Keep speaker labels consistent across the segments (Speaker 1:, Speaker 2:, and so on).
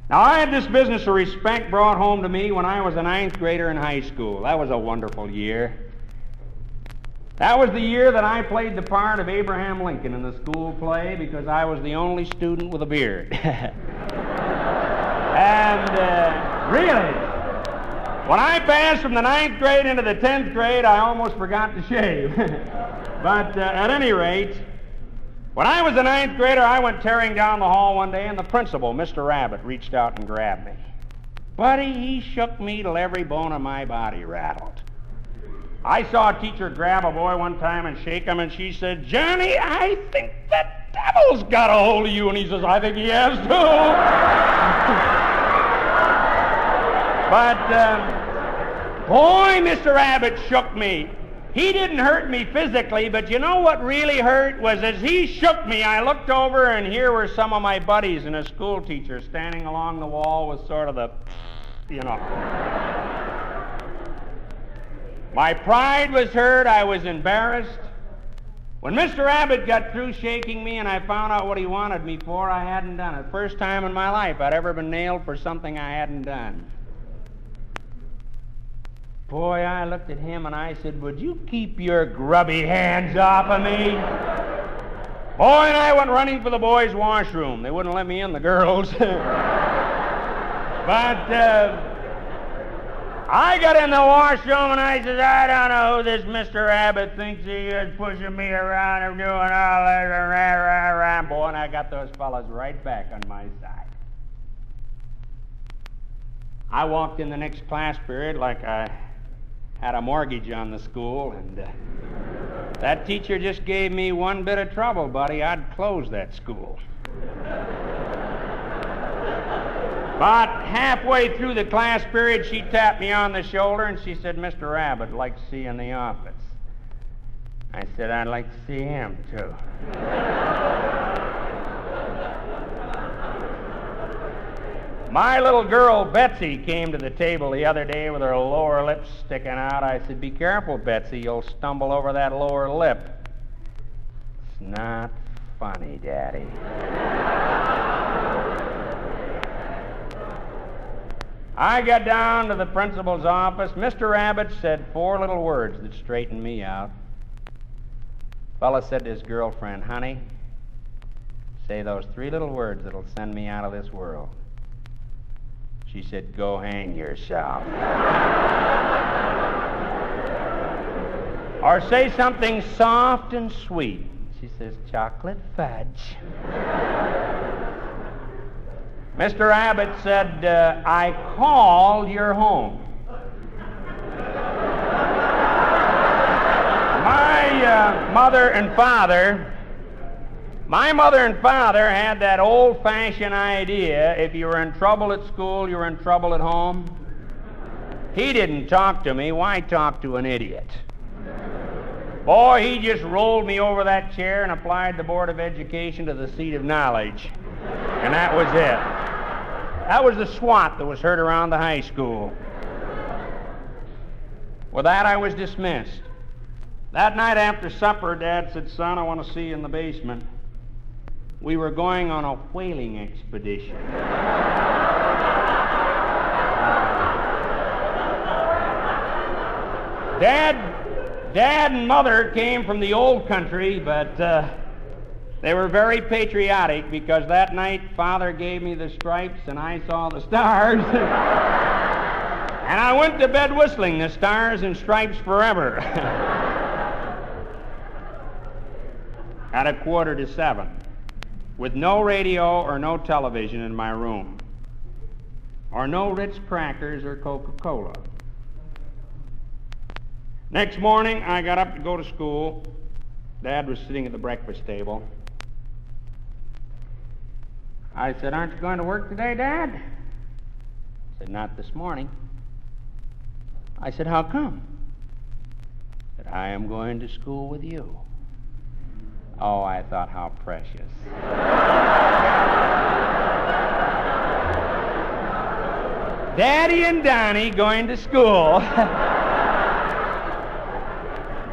Speaker 1: Now, I had this business of respect brought home to me when I was a 9th grader in high school. That was a wonderful year. That was the year that I played the part of Abraham Lincoln in the school play because I was the only student with a beard. And really, when I passed from the 9th grade into the 10th grade, I almost forgot to shave. But at any rate, when I was a 9th grader, I went tearing down the hall one day, and the principal, Mr. Rabbit, reached out and grabbed me. Buddy, he shook me till every bone of my body rattled. I saw a teacher grab a boy one time and shake him, and she said, Johnny, I think the devil's got a hold of you. And he says, I think he has too. But, boy, Mr. Rabbit shook me. He didn't hurt me physically, but you know what really hurt was as he shook me, I looked over, and here were some of my buddies and a school teacher standing along the wall with sort of the, you know. My pride was hurt. I was embarrassed. When Mr. Rabbit got through shaking me and I found out what he wanted me for, I hadn't done it. First time in my life I'd ever been nailed for something I hadn't done. Boy, I looked at him and I said, would you keep your grubby hands off of me? Boy, and I went running for the boys' washroom. They wouldn't let me in, the girls. But I got in the washroom and I said, I don't know who this Mr. Rabbit thinks he is, pushing me around and doing all that. Boy, and I got those fellas right back on my side. I walked in the next class period like I had a mortgage on the school, and that teacher just gave me one bit of trouble, buddy. I'd close that school. About halfway through the class period, she tapped me on the shoulder and she said, Mr. Rabbit, I'd like to see you in the office. I said, I'd like to see him, too. My little girl, Betsy, came to the table the other day with her lower lip sticking out. I said, be careful, Betsy, you'll stumble over that lower lip. It's not funny, Daddy. I got down to the principal's office. Mr. Rabbit said 4 little words that straightened me out. Fella said to his girlfriend, honey, say those 3 little words that'll send me out of this world. She said, go hang yourself. Or say something soft and sweet. She says, chocolate fudge. Mr. Rabbit said, I called your home. My mother and father had that old-fashioned idea, if you were in trouble at school, you were in trouble at home. He didn't talk to me. Why talk to an idiot? Boy, he just rolled me over that chair and applied the Board of Education to the seat of knowledge. And that was it. That was the SWAT that was heard around the high school. With that, I was dismissed. That night after supper, Dad said, son, I want to see you in the basement. We were going on a whaling expedition. Dad and Mother came from the old country, but they were very patriotic because that night Father gave me the stripes and I saw the stars. And I went to bed whistling the Stars and Stripes Forever. At 6:45, with no radio or no television in my room, or no Ritz crackers or Coca-Cola. Next morning, I got up to go to school. Dad was sitting at the breakfast table. I said, aren't you going to work today, Dad? He said, not this morning. I said, how come? He said, I am going to school with you. Oh, I thought, how precious. Daddy and Donnie going to school.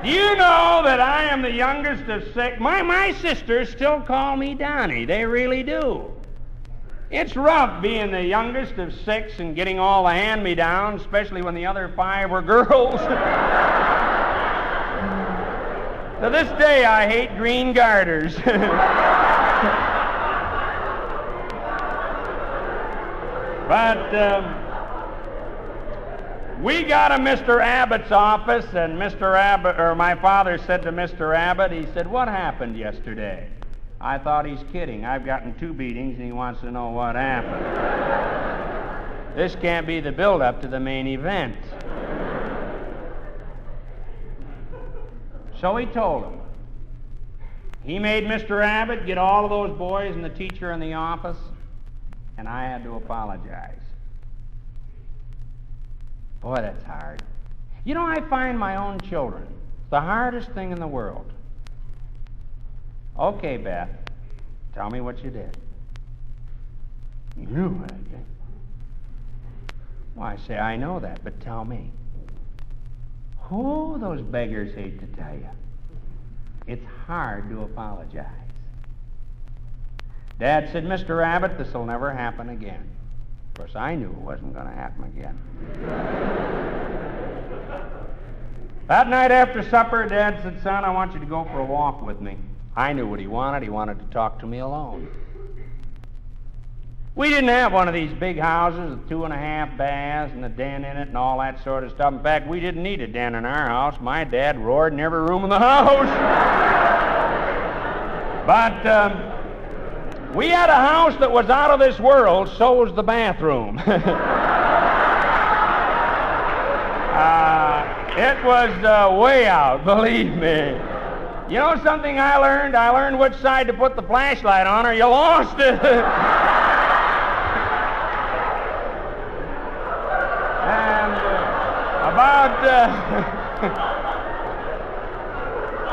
Speaker 1: Do you know that I am the youngest of 6? My sisters still call me Donnie. They really do. It's rough being the youngest of 6 and getting all the hand-me-downs, especially when the other 5 were girls. To this day, I hate green garters. But we got to Mr. Abbott's office, and Mr. Abbott, or my father said to Mr. Abbott, he said, "What happened yesterday?" I thought he's kidding. I've gotten 2 beatings, and he wants to know what happened. This can't be the build-up to the main event. So he told him. He made Mr. Abbott get all of those boys and the teacher in the office, and I had to apologize. Boy, that's hard. You know, I find my own children the hardest thing in the world. Okay, Beth, tell me what you did. You what I did? Well, I say, I know that, but tell me. Oh, those beggars hate to tell you. It's hard to apologize. Dad said, "Mr. Abbott, this will never happen again." Of course, I knew it wasn't going to happen again. That night after supper, Dad said, "Son, I want you to go for a walk with me." I knew what he wanted. He wanted to talk to me alone. We didn't have one of these big houses with 2.5 baths and a den in it and all that sort of stuff. In fact, we didn't need a den in our house. My dad roared in every room in the house. But we had a house that was out of this world, so was the bathroom. It was way out, believe me. You know something I learned? I learned which side to put the flashlight on or you lost it. And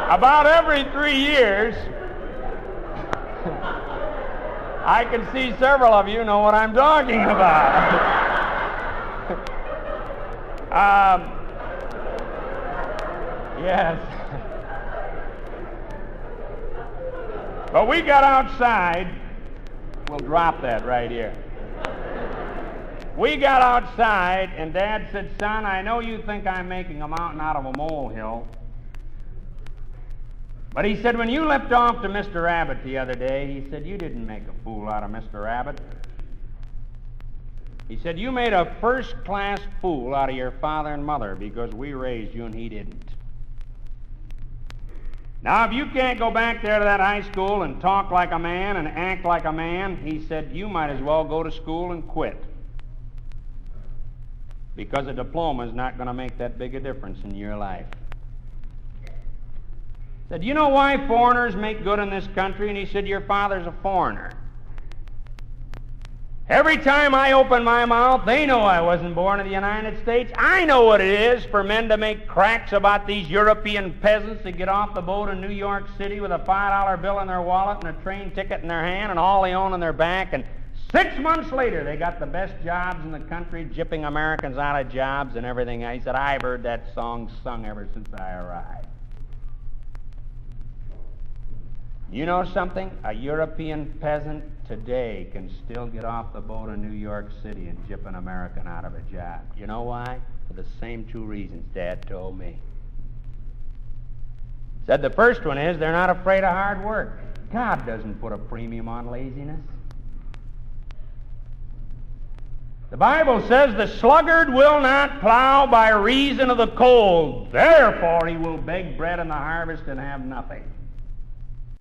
Speaker 1: about every 3 years, I can see several of you know what I'm talking about. Yes. But we got outside. We'll drop that right here. We got outside, and Dad said, "Son, I know you think I'm making a mountain out of a molehill. But," he said, "when you limped off to Mr. Abbott the other day," he said, "you didn't make a fool out of Mr. Abbott. He said, you made a first-class fool out of your father and mother because we raised you and he didn't. Now, if you can't go back there to that high school and talk like a man and act like a man," he said, "you might as well go to school and quit. Because a diploma is not going to make that big a difference in your life." Said, "You know why foreigners make good in this country?" And he said, "Your father's a foreigner. Every time I open my mouth, they know I wasn't born in the United States. I know what it is for men to make cracks about these European peasants that get off the boat in New York City with a $5 bill in their wallet and a train ticket in their hand and all they own in their back, and 6 months later they got the best jobs in the country, gypping Americans out of jobs and everything." He said, "I've heard that song sung ever since I arrived." You know something? A European peasant today can still get off the boat in New York City and gyp an American out of a job. You know why? For the same 2 reasons Dad told me. Said the first one is they're not afraid of hard work. God doesn't put a premium on laziness. The Bible says the sluggard will not plow by reason of the cold. Therefore he will beg bread in the harvest and have nothing.